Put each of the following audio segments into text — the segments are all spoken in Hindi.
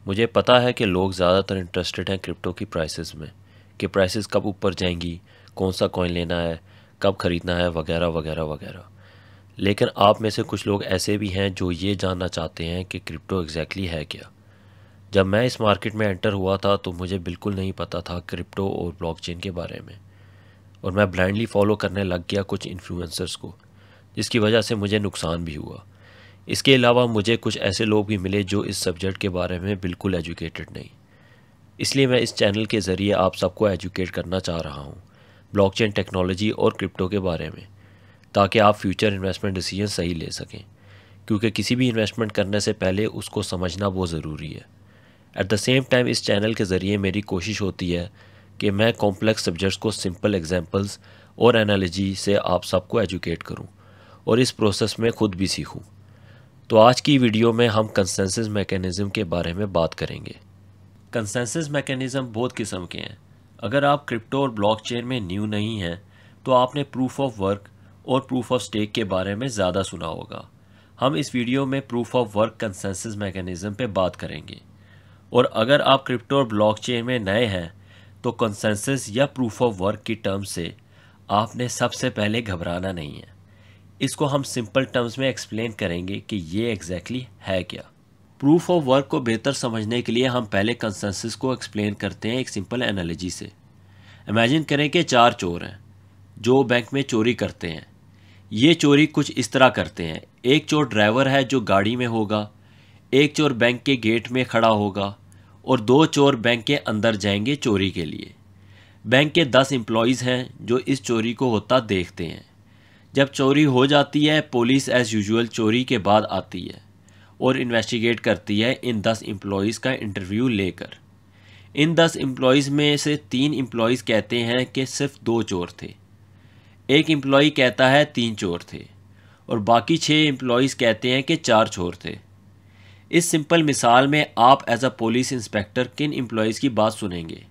मुझे पता है कि लोग ज़्यादातर इंटरेस्टेड हैं क्रिप्टो की प्राइसेस में, कि प्राइसेस कब ऊपर जाएंगी, कौन सा कॉइन लेना है, कब ख़रीदना है, वगैरह वगैरह वगैरह। लेकिन आप में से कुछ लोग ऐसे भी हैं जो ये जानना चाहते हैं कि क्रिप्टो एग्जैक्टली है क्या। जब मैं इस मार्केट में एंटर हुआ था तो मुझे बिल्कुल नहीं पता था क्रिप्टो और ब्लॉकचेन के बारे में, और मैं ब्लाइंडली फॉलो करने लग गया कुछ इन्फ्लुएंसर्स को, जिसकी वजह से मुझे नुकसान भी हुआ। इसके अलावा मुझे कुछ ऐसे लोग भी मिले जो इस सब्जेक्ट के बारे में बिल्कुल एजुकेटेड नहीं। इसलिए मैं इस चैनल के ज़रिए आप सबको एजुकेट करना चाह रहा हूँ ब्लॉकचेन टेक्नोलॉजी और क्रिप्टो के बारे में, ताकि आप फ्यूचर इन्वेस्टमेंट डिसीजन सही ले सकें, क्योंकि किसी भी इन्वेस्टमेंट करने से पहले उसको समझना बहुत ज़रूरी है। एट द सेम टाइम इस चैनल के ज़रिए मेरी कोशिश होती है कि मैं कॉम्प्लेक्स सब्जेक्ट्स को सिंपल एग्जांपल्स और एनालॉजी से आप सबको एजुकेट करूं, और इस प्रोसेस में ख़ुद भी सीखूं। तो आज की वीडियो में हम कंसेंसस मैकेनिज़्म के बारे में बात करेंगे। कंसेंसस मैकेनिज़्म बहुत किस्म के हैं। अगर आप क्रिप्टो और ब्लॉकचेन में न्यू नहीं हैं तो आपने प्रूफ ऑफ वर्क और प्रूफ ऑफ स्टेक के बारे में ज़्यादा सुना होगा। हम इस वीडियो में proof of work consensus mechanism पे बात करेंगे। और अगर आप क्रिप्टो और ब्लॉकचेन में नए हैं तो कंसेंसस या प्रूफ ऑफ वर्क की टर्म्स से आपने सबसे पहले घबराना नहीं है। इसको हम सिंपल टर्म्स में एक्सप्लेन करेंगे कि ये एग्जैक्टली है क्या। प्रूफ ऑफ वर्क को बेहतर समझने के लिए हम पहले कंसेंसस को एक्सप्लेन करते हैं एक सिंपल एनालॉजी से। इमेजिन करें कि 4 चोर हैं जो बैंक में चोरी करते हैं। ये चोरी कुछ इस तरह करते हैं। एक चोर ड्राइवर है जो गाड़ी में होगा, एक चोर बैंक के गेट में खड़ा होगा, और 2 चोर बैंक के अंदर जाएंगे चोरी के लिए। बैंक के 10 एम्प्लॉयज़ हैं जो इस चोरी को होता देखते हैं। जब चोरी हो जाती है, पुलिस एज़ यूजुअल चोरी के बाद आती है और इन्वेस्टिगेट करती है इन 10 एम्प्लॉयज़ का इंटरव्यू लेकर। इन 10 एम्प्लॉयज़ में से 3 एम्प्लॉयज़ कहते हैं कि सिर्फ 2 चोर थे, एक एम्प्लॉय कहता है 3 चोर थे, और बाकी 6 एम्प्लॉयज़ कहते हैं कि 4 चोर थे। इस सिंपल मिसाल में आप एज अ पुलिस इंस्पेक्टर किन एम्प्लॉयज़ की बात सुनेंगे?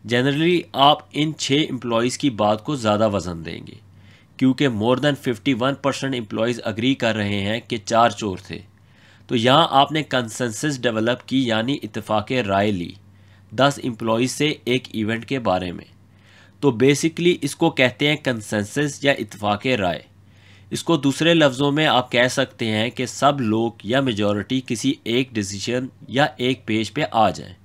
जनरली आप इन 6 एम्प्लॉयज़ की बात को ज़्यादा वज़न देंगे, क्योंकि मोर देन 51% एम्प्लॉयज़ अग्री कर रहे हैं कि 4 चोर थे। तो यहाँ आपने कंसेंसस डेवलप की, यानी इत्तेफाक राय ली 10 एम्प्लॉयज़ से एक इवेंट के बारे में। तो बेसिकली इसको कहते हैं कंसेंसस या इत्तेफाक राय। इसको दूसरे लफ्ज़ों में आप कह सकते हैं कि सब लोग या मेजॉरिटी किसी एक डिसीजन या एक पेज पे आ जाएं।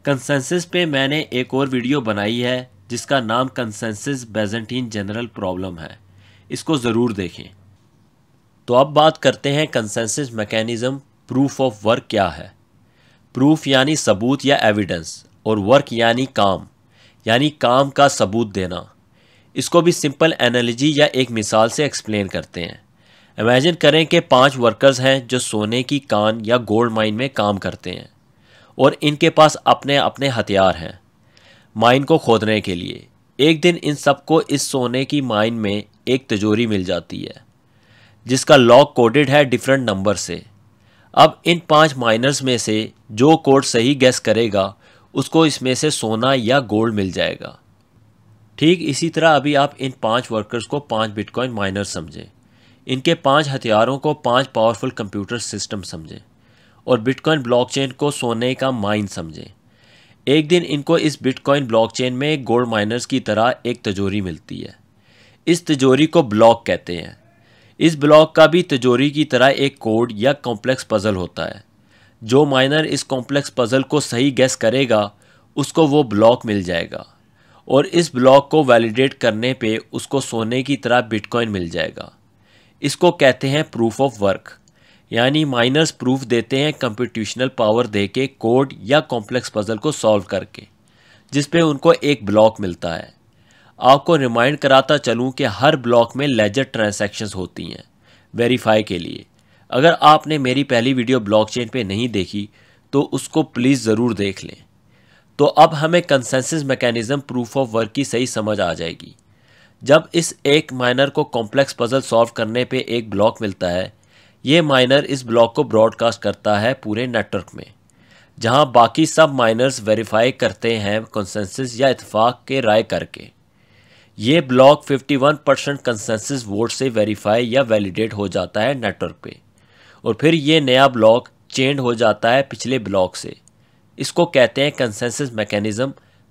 कंसेंसस पे मैंने एक और वीडियो बनाई है जिसका नाम कंसेंसस बैजेंटीन जनरल प्रॉब्लम है, इसको ज़रूर देखें। तो अब बात करते हैं consensus mechanism proof of work क्या है। प्रूफ यानी सबूत या एविडेंस, और वर्क यानी काम का सबूत देना। इसको भी सिंपल एनालॉजी या एक मिसाल से एक्सप्लेन करते हैं। इमेजिन करें कि 5 वर्कर्स हैं जो सोने की कान या गोल्ड माइन में काम करते हैं, और इनके पास अपने अपने हथियार हैं माइन को खोदने के लिए। एक दिन इन सबको इस सोने की माइन में एक तिजोरी मिल जाती है जिसका लॉक कोडेड है डिफरेंट नंबर से। अब इन 5 माइनर्स में से जो कोड सही गैस करेगा उसको इसमें से सोना या गोल्ड मिल जाएगा। ठीक इसी तरह अभी आप इन 5 वर्कर्स को 5 बिटकॉइन माइनर्स समझें, इनके 5 हथियारों को 5 पावरफुल कंप्यूटर सिस्टम समझें, और बिटकॉइन ब्लॉकचेन को सोने का माइन समझें। एक दिन इनको इस बिटकॉइन ब्लॉकचेन में गोल्ड माइनर्स की तरह एक तिजोरी मिलती है। इस तिजोरी को ब्लॉक कहते हैं। इस ब्लॉक का भी तिजोरी की तरह एक कोड या कॉम्प्लेक्स पज़ल होता है। जो माइनर इस कॉम्प्लेक्स पज़ल को सही गैस करेगा उसको वो ब्लॉक मिल जाएगा, और इस ब्लॉक को वैलिडेट करने पे उसको सोने की तरह बिटकॉइन मिल जाएगा। इसको कहते हैं प्रूफ ऑफ वर्क, यानी माइनर्स प्रूफ देते हैं कंप्यूटेशनल पावर दे के कोड या कॉम्प्लेक्स पज़ल को सॉल्व करके, जिस पे उनको एक ब्लॉक मिलता है। आपको रिमाइंड कराता चलूँ कि हर ब्लॉक में लेजर ट्रांजैक्शंस होती हैं वेरीफाई के लिए। अगर आपने मेरी पहली वीडियो ब्लॉकचेन पे नहीं देखी तो उसको प्लीज़ ज़रूर देख लें। तो अब हमें consensus mechanism proof of work की सही समझ आ जाएगी। जब इस एक माइनर को कॉम्प्लेक्स पज़ल सॉल्व करने पे एक ब्लॉक मिलता है, ये माइनर इस ब्लॉक को ब्रॉडकास्ट करता है पूरे नेटवर्क में, जहां बाकी सब माइनर्स वेरीफाई करते हैं कंसेंसस या इत्तेफाक के राय करके। ये ब्लॉक 51% कंसेंसस वोट से वेरीफाई या वैलिडेट हो जाता है नेटवर्क पे, और फिर ये नया ब्लॉक चेंड हो जाता है पिछले ब्लॉक से। इसको कहते हैं consensus mechanism,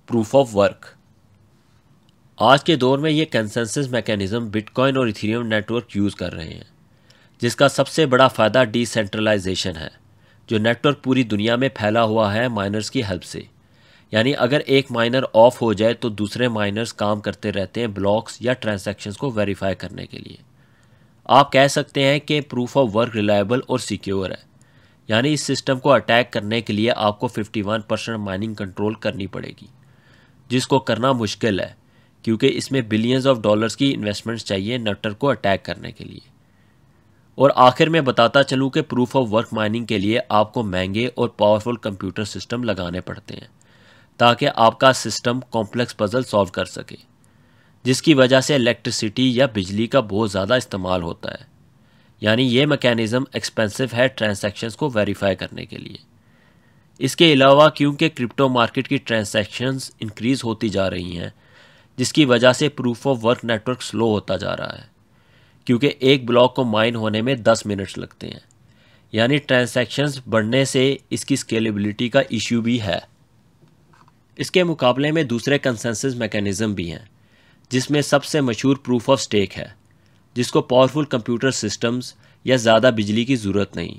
proof of work. आज के दौर में ये कंसेंसस मैकेनिज्म बिटकॉइन और इथेरियम नेटवर्क यूज़ कर रहे हैं, जिसका सबसे बड़ा फ़ायदा डिसेंट्रलाइजेशन है, जो नेटवर्क पूरी दुनिया में फैला हुआ है माइनर्स की हेल्प से। यानी अगर एक माइनर ऑफ हो जाए तो दूसरे माइनर्स काम करते रहते हैं ब्लॉक्स या ट्रांजैक्शंस को वेरीफाई करने के लिए। आप कह सकते हैं कि प्रूफ ऑफ वर्क रिलायबल और सिक्योर है। यानी इस सिस्टम को अटैक करने के लिए आपको 51% माइनिंग कंट्रोल करनी पड़ेगी, जिसको करना मुश्किल है क्योंकि इसमें बिलियंस ऑफ डॉलर्स की इन्वेस्टमेंट्स चाहिए नेटवर्क को अटैक करने के लिए। और आखिर में बताता चलूँ कि प्रूफ ऑफ वर्क माइनिंग के लिए आपको महंगे और पावरफुल कंप्यूटर सिस्टम लगाने पड़ते हैं ताकि आपका सिस्टम कॉम्प्लेक्स पजल सॉल्व कर सके, जिसकी वजह से इलेक्ट्रिसिटी या बिजली का बहुत ज़्यादा इस्तेमाल होता है। यानी ये मैकेनिज़्म एक्सपेंसिव है ट्रांजैक्शंस को वेरीफाई करने के लिए। इसके अलावा क्योंकि क्रिप्टो मार्केट की ट्रांजैक्शंस इंक्रीज़ होती जा रही हैं, जिसकी वजह से proof of work network slow होता जा रहा है, क्योंकि एक ब्लॉक को माइन होने में 10 मिनट्स लगते हैं। यानी ट्रांजैक्शंस बढ़ने से इसकी स्केलेबिलिटी का इश्यू भी है। इसके मुकाबले में दूसरे कंसेंसस मैकेनिज़्म भी हैं, जिसमें सबसे मशहूर प्रूफ ऑफ स्टेक है, जिसको पावरफुल कंप्यूटर सिस्टम्स या ज़्यादा बिजली की ज़रूरत नहीं।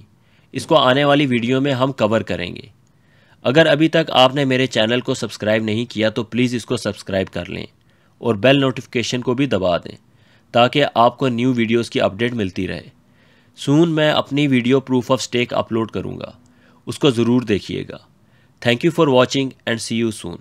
इसको आने वाली वीडियो में हम कवर करेंगे। अगर अभी तक आपने मेरे चैनल को सब्सक्राइब नहीं किया तो प्लीज़ इसको सब्सक्राइब कर लें और बेल नोटिफिकेशन को भी दबा दें ताकि आपको न्यू वीडियोस की अपडेट मिलती रहे। सून मैं अपनी video proof of stake upload करूँगा, उसको ज़रूर देखिएगा। Thank you for watching and see you soon.